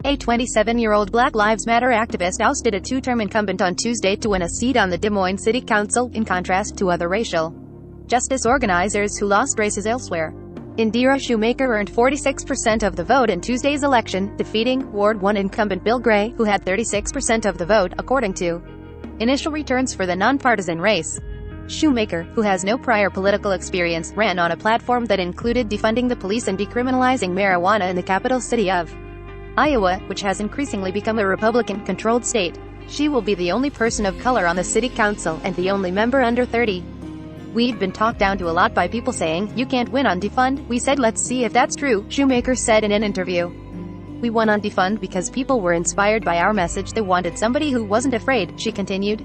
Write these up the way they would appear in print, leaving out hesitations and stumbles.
A 27-year-old Black Lives Matter activist ousted a two-term incumbent on Tuesday to win a seat on the Des Moines City Council, in contrast to other racial justice organizers who lost races elsewhere. Indira Shoemaker earned 46% of the vote in Tuesday's election, defeating Ward 1 incumbent Bill Gray, who had 36% of the vote, according to initial returns for the nonpartisan race. Shoemaker, who has no prior political experience, ran on a platform that included defunding the police and decriminalizing marijuana in the capital city of Iowa, which has increasingly become a Republican-controlled state. She will be the only person of color on the city council, and the only member under 30. "We've been talked down to a lot by people saying, you can't win on defund. We said let's see if that's true," Shoemaker said in an interview. "We won on defund because people were inspired by our message. They wanted somebody who wasn't afraid," she continued.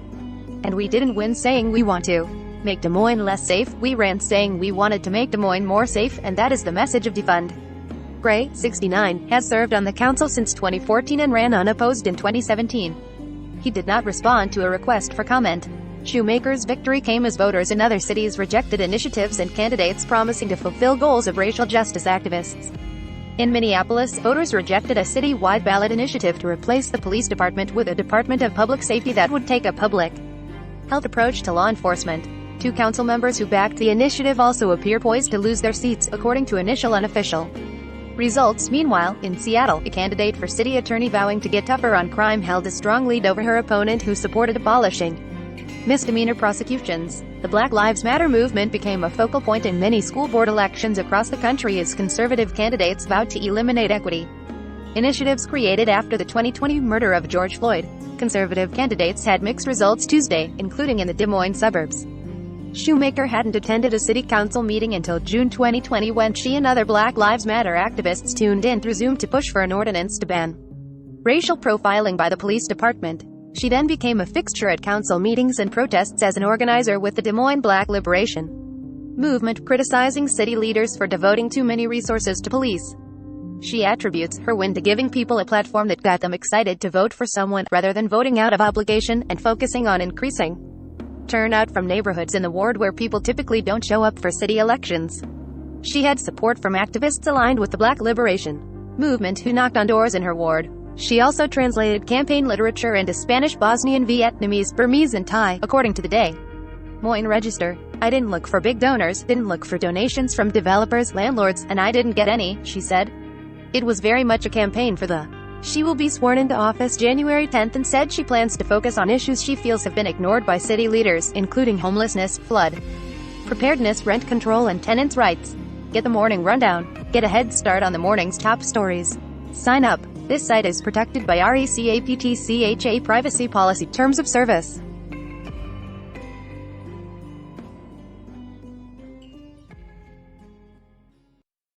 "And we didn't win saying we want to make Des Moines less safe. We ran saying we wanted to make Des Moines more safe, and that is the message of defund." Gray, 69, has served on the council since 2014 and ran unopposed in 2017. He did not respond to a request for comment. Shoemaker's victory came as voters in other cities rejected initiatives and candidates promising to fulfill goals of racial justice activists. In Minneapolis, voters rejected a city-wide ballot initiative to replace the police department with a Department of Public Safety that would take a public health approach to law enforcement. Two council members who backed the initiative also appear poised to lose their seats, according to initial unofficial results. Meanwhile, in Seattle, a candidate for city attorney vowing to get tougher on crime held a strong lead over her opponent, who supported abolishing misdemeanor prosecutions. The Black Lives Matter movement became a focal point in many school board elections across the country as conservative candidates vowed to eliminate equity initiatives created after the 2020 murder of George Floyd. Conservative candidates had mixed results Tuesday, including in the Des Moines suburbs. Shoemaker hadn't attended a city council meeting until June 2020, when she and other Black Lives Matter activists tuned in through Zoom to push for an ordinance to ban racial profiling by the police department. She then became a fixture at council meetings and protests as an organizer with the Des Moines Black Liberation Movement, criticizing city leaders for devoting too many resources to police. She attributes her win to giving people a platform that got them excited to vote for someone, rather than voting out of obligation, and focusing on increasing turnout from neighborhoods in the ward where people typically don't show up for city elections. She had support from activists aligned with the Black Liberation Movement who knocked on doors in her ward. She also translated campaign literature into Spanish, Bosnian, Vietnamese, Burmese and Thai, according to the Des Moines Register. "I didn't look for big donors, didn't look for donations from developers, landlords, and I didn't get any," she said. It was very much a campaign for the. She will be sworn into office January 10th and said she plans to focus on issues she feels have been ignored by city leaders, including homelessness, flood preparedness, rent control and tenants' rights. Get the morning rundown. Get a head start on the morning's top stories. Sign up. This site is protected by RECAPTCHA Privacy Policy Terms of Service.